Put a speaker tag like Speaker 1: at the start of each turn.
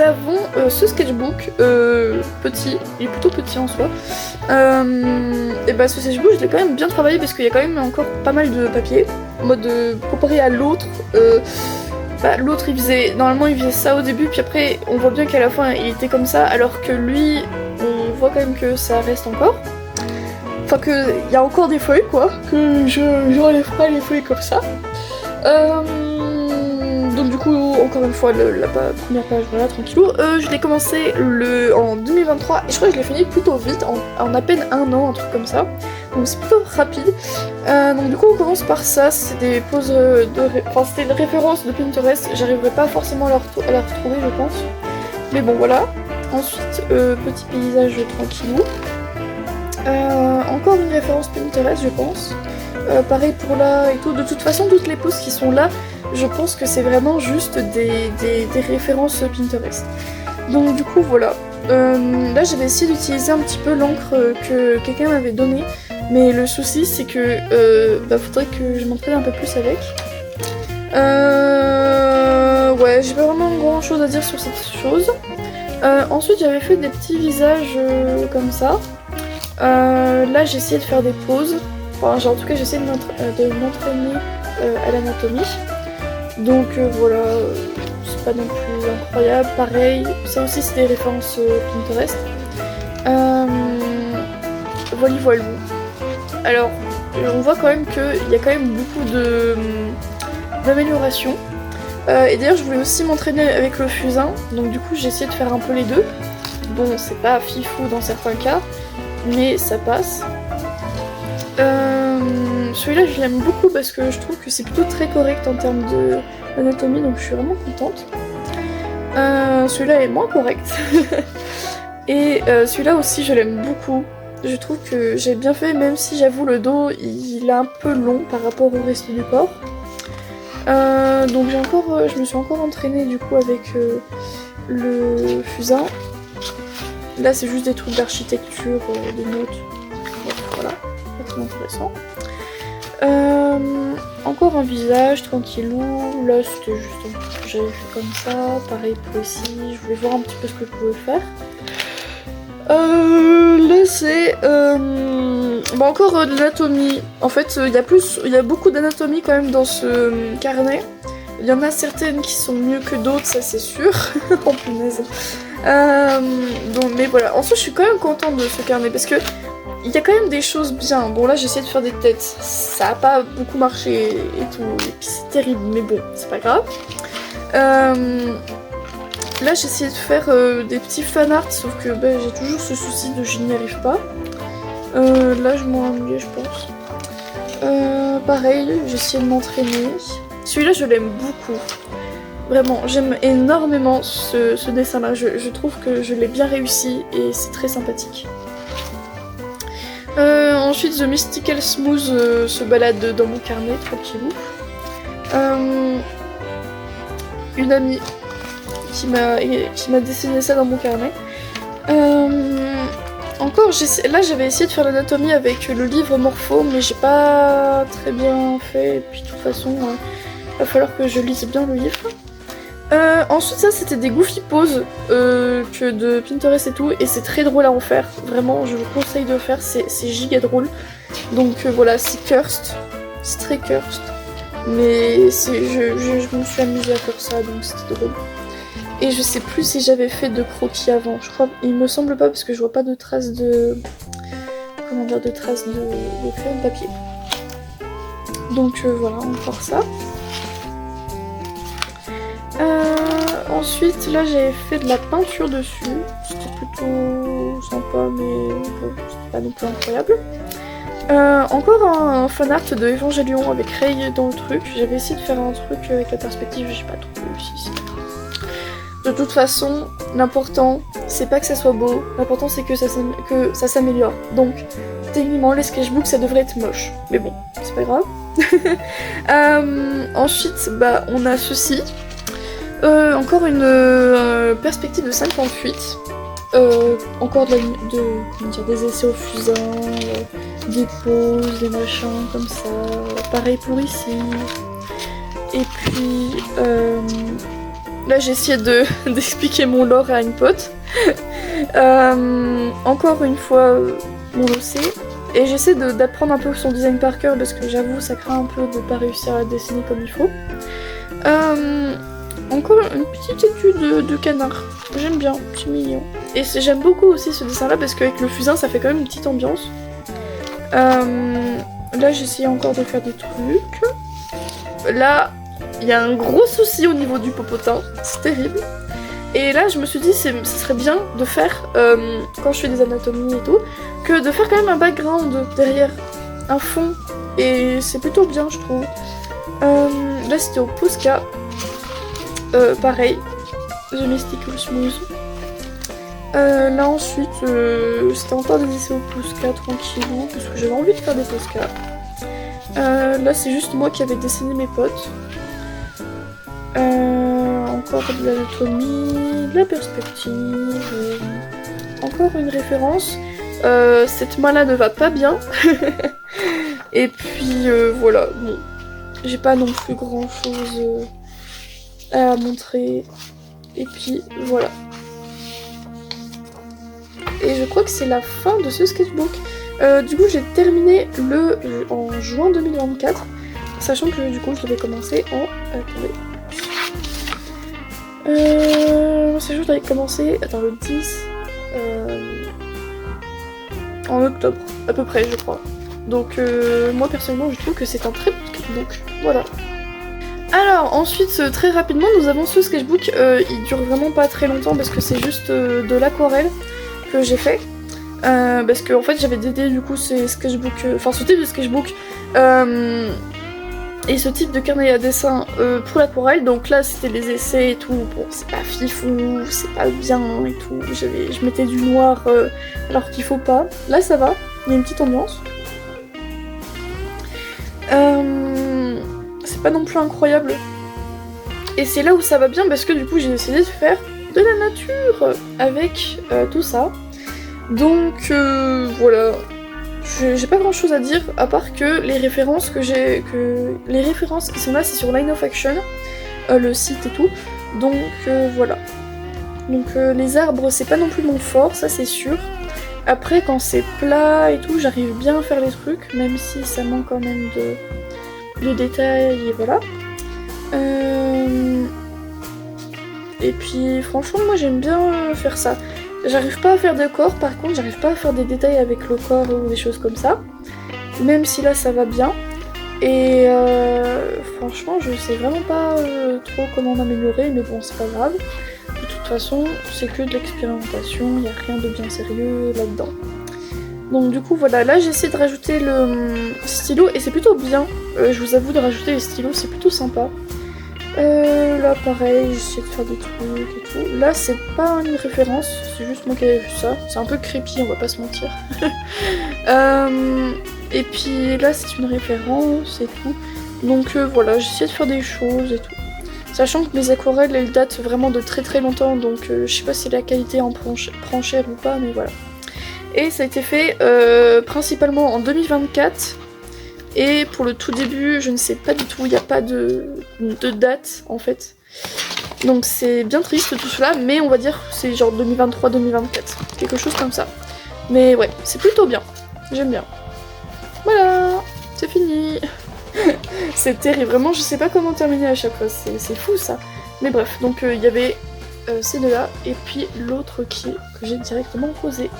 Speaker 1: avons ce sketchbook petit, il est plutôt petit en soi. Et bah ce sketchbook je l'ai quand même bien travaillé parce qu'il y a quand même encore pas mal de papier. En mode comparé à l'autre, l'autre normalement il faisait ça au début, puis après on voit bien qu'à la fin il était comme ça, alors que lui on voit quand même que ça reste encore. Enfin qu'il y a encore des feuilles quoi, que j'enlève pas les feuilles comme ça. Donc du coup, encore une fois, la première page, voilà, tranquillou. Je l'ai commencé en 2023 et je crois que je l'ai fini plutôt vite, en à peine un an, un truc comme ça. Donc c'est plutôt rapide. Donc du coup, on commence par ça, c'est des poses c'était une référence de Pinterest, j'arriverai pas forcément à la retrouver, je pense. Mais bon, voilà. Ensuite, petit paysage tranquillou. Encore une référence Pinterest, je pense. Pareil pour là et tout. De toute façon, toutes les poses qui sont là, je pense que c'est vraiment juste des références Pinterest. Donc du coup, voilà. Là, j'avais essayé d'utiliser un petit peu l'encre que quelqu'un m'avait donnée. Mais le souci, c'est que faudrait que je m'entraîne un peu plus avec. Ouais, j'ai pas vraiment grand chose à dire sur cette chose. Ensuite, j'avais fait des petits visages comme ça. Là, j'ai essayé de faire des poses. Enfin, en tout cas, j'ai essayé de m'entraîner à l'anatomie. Donc voilà, c'est pas non plus incroyable. Pareil, ça aussi, c'est des références Pinterest. Voilà. Alors, on voit quand même qu'il y a quand même beaucoup d'améliorations. Et d'ailleurs, je voulais aussi m'entraîner avec le fusain. Donc du coup, j'ai essayé de faire un peu les deux. Bon, c'est pas fifou dans certains cas, mais ça passe. Celui-là je l'aime beaucoup parce que je trouve que c'est plutôt très correct en termes d'anatomie, donc je suis vraiment contente. Celui-là est moins correct. Et celui-là aussi je l'aime beaucoup. Je trouve que j'ai bien fait, même si j'avoue le dos il est un peu long par rapport au reste du corps. Donc je me suis encore entraînée du coup avec le fusain. Là c'est juste des trucs d'architecture, des notes. Voilà, pas très intéressant. Encore un visage tranquillou. Là c'était juste un truc que j'avais fait comme ça. Pareil pour ici, je voulais voir un petit peu ce que je pouvais faire. Là c'est encore de l'anatomie. En fait il y a beaucoup d'anatomie quand même dans ce carnet. Il y en a certaines qui sont mieux que d'autres, ça c'est sûr. Oh punaise. Mais voilà, en soi je suis quand même contente de ce carnet parce que il y a quand même des choses bien. Bon là j'ai essayé de faire des têtes, ça a pas beaucoup marché et tout, et puis c'est terrible, mais bon, c'est pas grave. Là j'ai essayé de faire des petits fanarts, sauf que j'ai toujours ce souci de je n'y arrive pas. Là je m'en ennuyais je pense. Pareil, j'ai essayé de m'entraîner. Celui-là je l'aime beaucoup. Vraiment, j'aime énormément ce dessin-là. Je trouve que je l'ai bien réussi et c'est très sympathique. Ensuite, The Mystical Smooth se balade dans mon carnet, tranquillou. Une amie qui m'a dessiné ça dans mon carnet. Là j'avais essayé de faire l'anatomie avec le livre Morpho, mais j'ai pas très bien fait. Et puis de toute façon, va falloir que je lise bien le livre. Ensuite ça c'était des goofy poses que de Pinterest et tout, et c'est très drôle à en faire, vraiment je vous conseille de faire, c'est giga drôle. Donc voilà, c'est cursed, c'est très cursed, mais je me suis amusée à faire ça, donc c'était drôle. Et je sais plus si j'avais fait de croquis avant, je crois, il me semble pas parce que je vois pas de traces de... comment dire, de traces de crayon de papier. Donc voilà, encore ça. Ensuite, là j'avais fait de la peinture dessus, c'était plutôt sympa, mais c'était pas non plus incroyable. Encore un fanart de Evangelion avec Rei dans le truc. J'avais essayé de faire un truc avec la perspective, j'ai pas trop réussi. De toute façon, l'important c'est pas que ça soit beau, l'important c'est que ça s'améliore. Donc, techniquement, les sketchbooks ça devrait être moche, mais bon, c'est pas grave. Ensuite, on a ceci. Encore une perspective de 58. Encore des essais au fusain, des poses, des machins comme ça. Pareil pour ici. Et puis Là j'ai essayé d'expliquer mon lore à une pote. Encore une fois, mon OC. Et j'essaie d'apprendre un peu son design par cœur parce que j'avoue ça craint un peu de pas réussir à dessiner comme il faut. Encore une petite étude de canard. J'aime bien, c'est mignon. Et j'aime beaucoup aussi ce dessin là parce qu'avec le fusain ça fait quand même une petite ambiance. Là j'essaie encore de faire des trucs. Là il y a un gros souci au niveau du popotin, c'est terrible. Et là je me suis dit ce serait bien de faire, quand je fais des anatomies et tout, que de faire quand même un background derrière, un fond. Et c'est plutôt bien je trouve. Là c'était au Posca. Pareil, The Mystical Smooth. Là ensuite, c'était encore des essais au Posca tranquillou, parce que j'avais envie de faire des Posca. Là c'est juste moi qui avais dessiné mes potes. Encore de l'anatomie, de la perspective, encore une référence. Cette main-là ne va pas bien. Et puis voilà, bon, j'ai pas non plus grand-chose à montrer. Et puis voilà. Et je crois que c'est la fin de ce sketchbook. Du coup j'ai terminé en juin 2024. Sachant que du coup je devais commencer en... Attendez. Sachant que je devais commencer... Attends, le 10... en octobre, à peu près je crois. Donc moi personnellement je trouve que c'est un très bon sketchbook. Voilà. Alors ensuite très rapidement nous avons ce sketchbook, il dure vraiment pas très longtemps parce que c'est juste de l'aquarelle que j'ai fait. Parce que en fait j'avais dédié du coup ces sketchbooks, enfin ce type de sketchbook et ce type de carnet à dessin pour l'aquarelle. Donc là c'était les essais et tout, bon c'est pas fifou, c'est pas bien et tout, je mettais du noir alors qu'il faut pas. Là ça va, il y a une petite ambiance. C'est pas non plus incroyable. Et c'est là où ça va bien parce que du coup j'ai décidé de faire de la nature avec tout ça. Donc voilà, j'ai pas grand chose à dire à part que les références les références qui sont là c'est sur Line of Action, le site et tout. Donc voilà. Donc les arbres c'est pas non plus mon fort, ça c'est sûr. Après quand c'est plat et tout j'arrive bien à faire les trucs, même si ça manque quand même de détails et voilà. Et puis franchement moi j'aime bien faire ça. J'arrive pas à faire de corps, par contre j'arrive pas à faire des détails avec le corps ou des choses comme ça. Même si là ça va bien. Et franchement je sais vraiment pas trop comment m'améliorer, mais bon c'est pas grave. De toute façon c'est que de l'expérimentation, il n'y a rien de bien sérieux là-dedans. Donc du coup voilà, là j'essaie de rajouter le stylo et c'est plutôt bien. Je vous avoue de rajouter les stylos, c'est plutôt sympa. Là pareil, j'essaie de faire des trucs et tout. Là c'est pas une référence, c'est juste moi qui avais vu ça. C'est un peu creepy, on va pas se mentir. Et puis là c'est une référence et tout. Donc voilà, j'essaie de faire des choses et tout. Sachant que mes aquarelles elles datent vraiment de très très longtemps, donc je sais pas si la qualité en prend cher ou pas, mais voilà. Et ça a été fait principalement en 2024. Et pour le tout début, je ne sais pas du tout, il n'y a pas de date en fait. Donc c'est bien triste tout cela, mais on va dire que c'est genre 2023-2024, quelque chose comme ça. Mais ouais, c'est plutôt bien, j'aime bien. Voilà, c'est fini. C'est terrible, vraiment je sais pas comment terminer à chaque fois, c'est fou ça. Mais bref, donc il y avait ces deux là, et puis l'autre que j'ai directement posé.